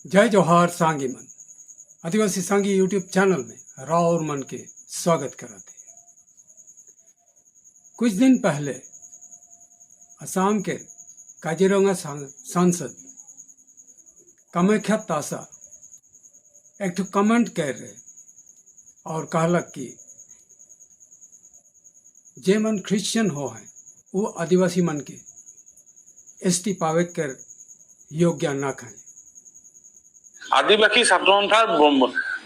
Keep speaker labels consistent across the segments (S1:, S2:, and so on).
S1: जय जोहार सांगी मन आदिवासी सांगी यूट्यूब चैनल में राव और मन के स्वागत कराते हैं। कुछ दिन पहले असम के काजीरंगा सांसद कामाख्या तासा एक तो कमेंट कर रहे और कहलक कि जे मन क्रिश्चियन हो है वो आदिवासी मन के एसटी पावे कर योग्य ना खाए।
S2: আদিবাসী ছাত্ৰ সন্থাৰ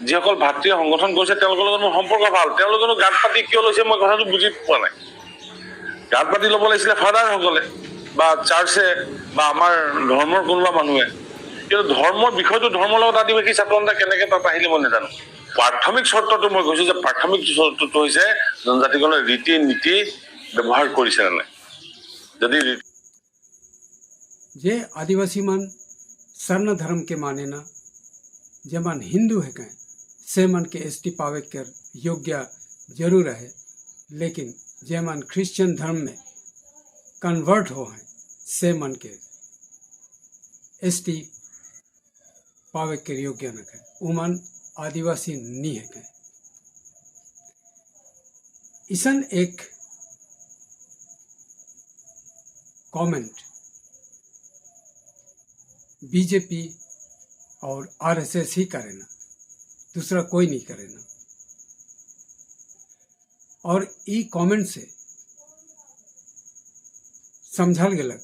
S2: যিসকল ভাতৃয়ে সংগঠন কৰিছে তেওঁলোকৰ লগত মোৰ সম্পৰ্ক ভাল, তেওঁলোকেনো গাঁত পাতি কিয় লৈছে মই কথাটো বুজি পোৱা নাই। গাঁত পাতি ল'ব লাগিছিলে ফাদাৰসকলে বা চাৰ্চে বা আমাৰ ধৰ্মৰ কোনোবা মানুহে, কিন্তু ধৰ্মৰ বিষয়টো ধৰ্মৰ লগত আদিবাসী ছাত্ৰ সন্থা কেনেকে তাত আহিলে মই নাজানো। প্ৰাথমিক চৰ্তটো মই কৈছো যে প্ৰাথমিক চৰ্তটো হৈছে জনজাতিকৰণৰ ৰীতি নীতি ব্যৱহাৰ কৰিছে নে নাই। যদি
S1: जे आदिवासी मन सर्ण धर्म के माने ना, जे मन हिंदू है कहें से मन के एसटी पावे कर योग्य जरूर है, लेकिन जे मन क्रिश्चियन धर्म में कन्वर्ट हो हैं से मन के एसटी पावे कर योग्य न कहें, वो मन आदिवासी नहीं है कहें। इसन एक कमेंट बीजेपी और आरएसएस ही करे ना, दूसरा कोई नहीं करे ना। और ई कमेंट से समझल गलक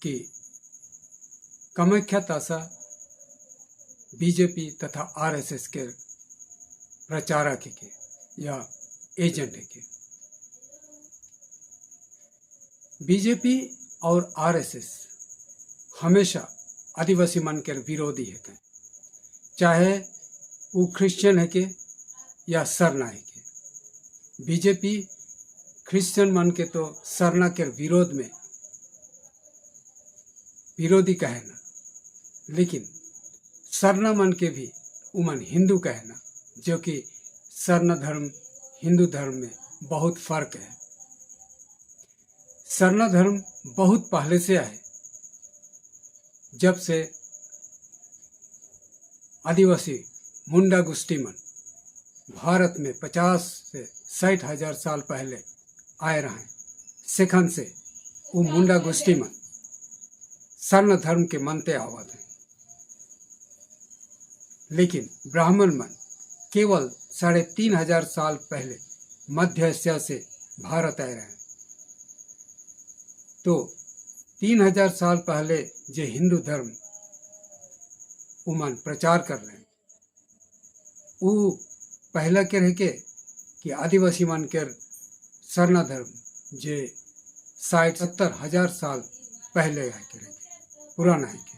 S1: कि कामाख्या तासा बीजेपी तथा आरएसएस के प्रचारक के या एजेंट के। बीजेपी और आरएसएस हमेशा आदिवासी मन के विरोधी है, चाहे वो क्रिश्चियन है के या सरना है के। बीजेपी क्रिश्चियन मन के तो सरना के विरोध में विरोधी कहे ना, लेकिन सरना मन के भी उमन हिंदू कहे ना, जो कि सरना धर्म हिंदू धर्म में बहुत फर्क है। सरना धर्म बहुत पहले से है, जब से आदिवासी मुंडा गुस्टी मन भारत में 50 से 60 हजार साल पहले आए रहे, सेखन से वो मुंडा गुस्टी मन सर्ण धर्म के मानते आवत हैं। लेकिन ब्राह्मण मन केवल 3,500 साल पहले मध्य एशिया से भारत आए रहे। तो 3,000 साल पहले जो हिंदू धर्म उमन प्रचार कर रहे हैं, वो पहला के रह के कि आदिवासी मन के सरना धर्म जे 60-70 हजार साल पहले है के रह के पुराना है के।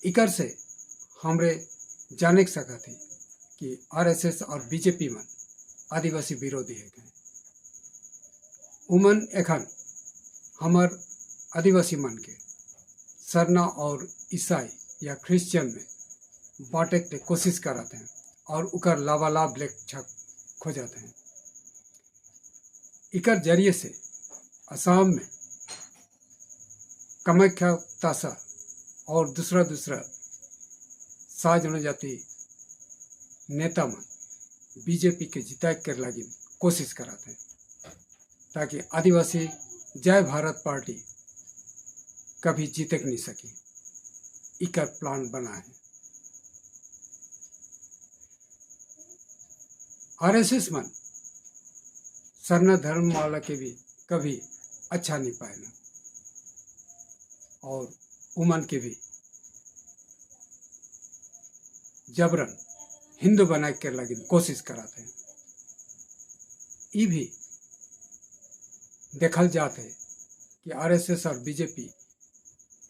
S1: इकर से हमरे जाने सका थे कि आरएसएस और बीजेपी मन आदिवासी विरोधी है के। उमन एखन हमार आदिवासी मन के सरना और ईसाई या क्रिश्चियन में बांटे के कोशिश कराते हैं और उकर लाभालाभ ले खोजते हैं। इकर जरिए से असम में कामाख्या तासा और दूसरा सा जनजाति नेता मन बीजेपी के जिताए कर लगी कोशिश कराते हैं, ताकि आदिवासी जय भारत पार्टी कभी जीतक नहीं सकी। इकर प्लान बना है। आरएसएस मन सरना धर्म वाला के भी कभी अच्छा नहीं पाएगा और उमन के भी जबरन हिंदू बना के लगी कोशिश कराते हैं। ये भी देखल जाते है कि आरएसएस और बीजेपी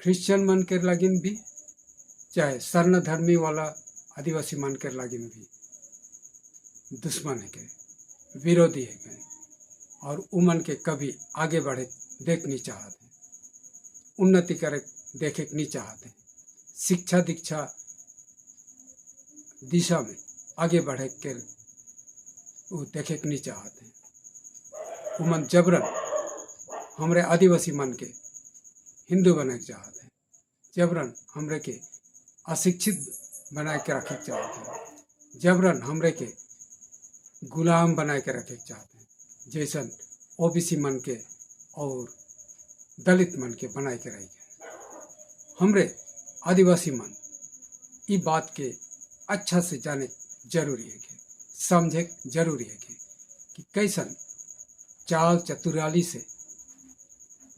S1: क्रिश्चियन मन के लागिन भी, चाहे सर्ण धर्मी वाला आदिवासी मन के लागिन भी दुश्मन है के, विरोधी है के, और उमन के कभी आगे बढ़े देख नहीं चाहते, उन्नति करे देखे नहीं चाहते, शिक्षा दीक्षा दिशा में आगे बढ़े के वो देखे नहीं चाहते। उमन जबरन हमारे आदिवासी मन के हिंदू बनना चाहते हैं। जबरन हमरे के अशिक्षित बना के रखे चाहते हैं, जबरन हमरे के गुलाम बना के रखे चाहते हैं, जैसन ओबीसी मन के और दलित मन के बनाए के रह गए। हमरे आदिवासी मन ई बात के अच्छा से जाने जरूरी है कि समझे जरूरी है कि कैसन चाल चतुराली से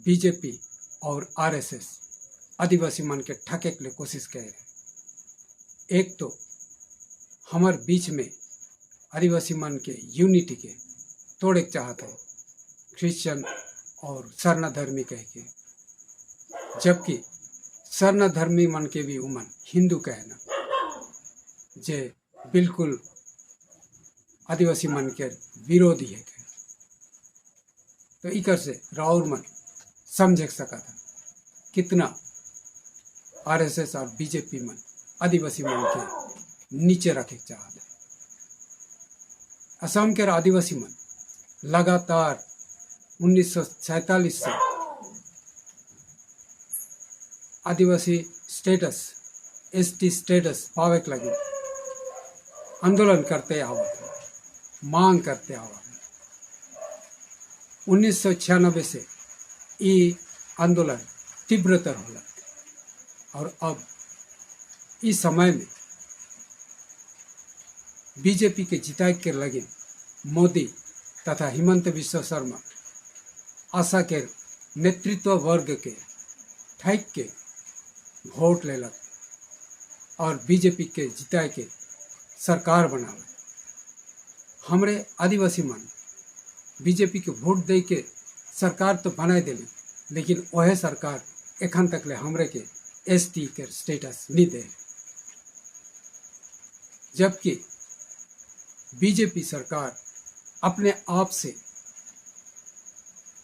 S1: बीजेपी और आरएसएस आदिवासी मन के ठके के लिए कोशिश कर रहे। एक तो हमार बीच में आदिवासी मन के यूनिटी के तोड़े चाहते हैं क्रिश्चियन और सरना धर्मी कह के, जबकि सरना धर्मी मन के भी उमन हिंदू कहना जे बिल्कुल आदिवासी मन के विरोधी है। तो इकर से राउर मन समझ सका था कितना आरएसएस और बीजेपी मन आदिवासी मन के नीचे रखे चाहते। असम के आदिवासी मन लगातार 1947 से आदिवासी स्टेटस एसटी स्टेटस पावे के लगे आंदोलन करते आवत है, मांग करते आवत है। 1996 से ये आंदोलन तीव्रतर हो लगा और अब इस समय में बीजेपी के जिताए के लगे मोदी तथा हिमंत बिस्वा शर्मा आशा के नेतृत्व वर्ग के ठैक के वोट ले लग और बीजेपी के जिताए के सरकार बनावे। हमरे आदिवासी मन बीजेपी के वोट दे के सरकार तो बनाए दिली, लेकिन वह सरकार एखन तक ले हमरे के एसटी के स्टेटस नहीं दे, जबकि बीजेपी सरकार अपने आप से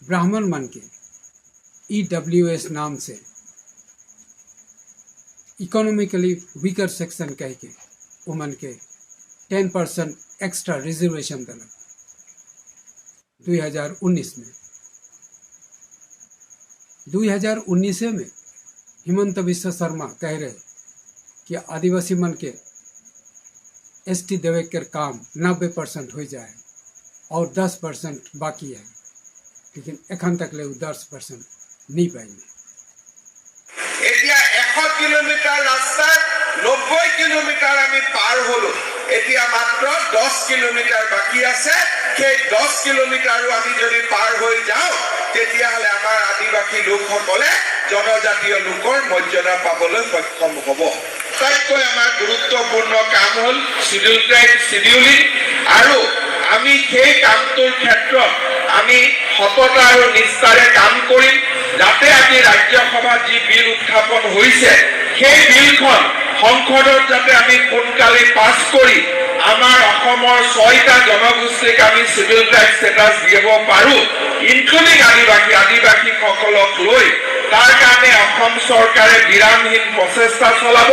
S1: ब्राह्मण मन के ईडब्ल्यूएस नाम से इकोनॉमिकली वीकर सेक्शन कह के उमन के 10% एक्स्ट्रा रिजर्वेशन दिलक 2019 में। 2019 में हिमंत बिस्वा शर्मा कह रहे कि आदिवासी मन के एसटी देवे के काम 90% हो जाए और 10% बाकी है, लेकिन एखन तक ले 10% नहीं पाएंगे।
S3: এতিয়া 100 কিলোমিটার রাস্তা 90 কিলোমিটার আমি পার হলো, এতিয়া মাত্র 10 কিলোমিটার বাকি আছে। সেই 10 কিলোমিটারও আমি যদি পার হৈ যাওঁ তেতিয়াহলে আমাৰ আদিবাসী লোকসকলে জনজাতীয় লোকৰ মৰ্যাদা পাবলৈ সক্ষম হ'ব। আটাইতকৈ আমাৰ গুৰুত্বপূৰ্ণ কাম হ'ল শিডিউল ট্ৰাইব শিডিউলিং, আৰু আমি সেই কামটোৰ ক্ষেত্ৰত আমি সততা আৰু নিষ্ঠাৰে কাম কৰিম যাতে আজি ৰাজ্যসভাত যি বিল উত্থাপন হৈছে সেই বিলখন সংসদত যাতে আমি সোনকালে পাছ কৰি আমাৰ অসমৰ 6টা জনগোষ্ঠীক আমি চিভিল ৰাইট ষ্টেটাছ দিব পাৰোঁ, ইনক্লুডিং আদিবাসীসকলক লৈ। তাৰ কাৰণে অসম চৰকাৰে বিৰামহীন প্ৰচেষ্টা চলাব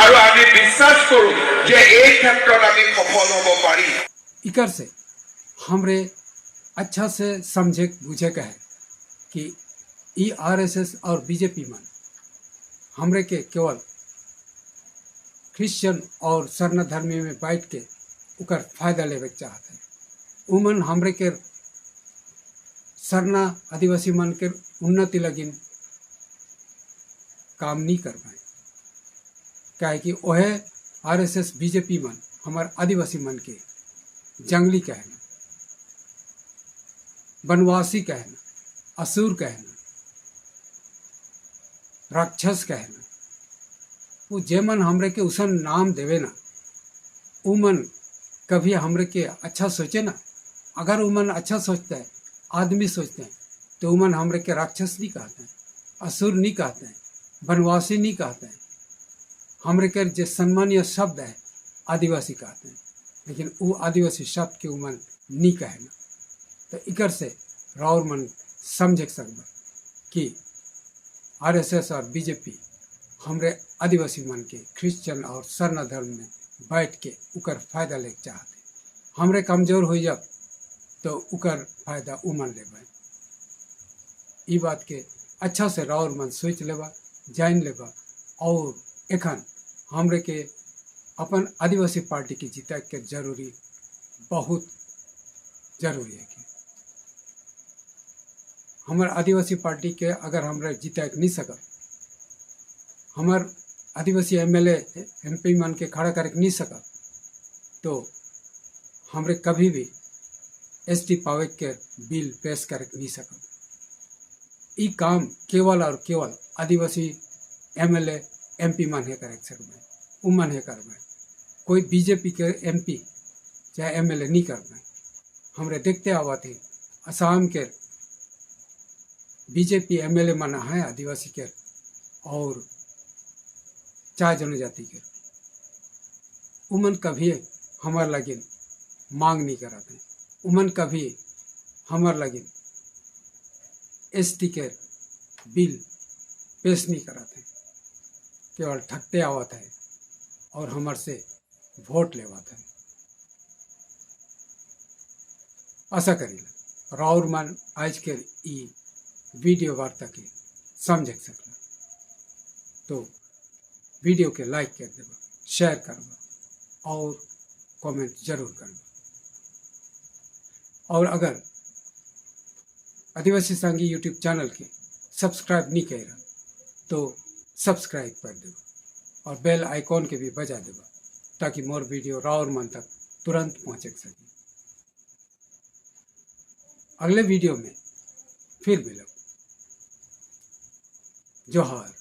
S3: আৰু আমি বিশ্বাস কৰোঁ যে এই ক্ষেত্ৰত আমি সফল হ'ব পাৰিম।
S1: इकर से हमरे अच्छा से समझे बुझे का है कि ई आरएसएस और बीजेपी मन हमरे के केवल क्रिश्चियन और सरना धर्मी में बैठ के उकर फायदा लेवे चाहते हैं। उमन हमरे के सरना आदिवासी मन के उन्नति लगिन काम नहीं कर पाए, क्या कि वह आरएसएस बीजेपी मन हमारे आदिवासी मन के जंगली कहना, वनवासी कहना, असुर कहना, राक्षस कहना, वो जेमन हमरे के उसन नाम देवे ना, उमन कभी हमरे के अच्छा सोचे ना। अगर उमन अच्छा सोचता है, आदमी सोचते हैं, तो उमन हमरे के राक्षस नहीं कहते हैं, असुर नहीं कहते हैं, वनवासी नहीं कहते हैं। हमरे के जो सम्मानीय शब्द है आदिवासी कहते हैं, लेकिन वो आदिवासी शब्द के उमन नहीं कहना। तो इकर से राउर मन समझ सकता कि आरएसएस और बीजेपी हमरे आदिवासी मन के क्रिश्चियन और सरना धर्म में बैठ के उकर फायदा ले चाहते। हमरे कमजोर हो जब तो उकर फायदा उमन लेबा। ई बात के अच्छा से राउर मन सोच लेबा, जान लेबा और एखन हमरे के अपन आदिवासी पार्टी की जीता के जरूरी, बहुत जरूरी है कि हमार आदिवासी पार्टी के अगर हमरा जीता नहीं सकल, हमार आदिवासी एमएलए एमपी मान के खड़ा करे नहीं सकल, तो हमरे कभी भी एसटी पावे के बिल पेश करे नहीं सकल। ई काम केवल और केवल आदिवासी एमएलए एमपी मान है करे सकबे, उ मन है करबे, कोई बीजेपी के एमपी चाहे एमएलए नहीं करबे। हमरे देखते आवत है असम के बीजेपी एमएलए मन है आदिवासी के और चाहे जनजाति के, उमन कभी हमार लगिन मांग नहीं कराते, उमन कभी हमार लगिन एसटी के बिल पेश नहीं कराते, केवल ठगते आवत है और हमार से वोट लेवात है। आशा करी राउर मन आज के ई वीडियो वार्ता के समझ सकला, तो वीडियो के लाइक कर देबा, शेयर करबा और कमेंट जरूर करबा। और अगर आदिवासी संगी यूट्यूब चैनल के सब्सक्राइब नहीं कर रहा तो सब्सक्राइब कर देबा और बेल आइकॉन के भी बजा देबा, ताकि मोर वीडियो राउर मन तक तुरंत पहुंच सके। अगले वीडियो में फिर मिलो। जोहार।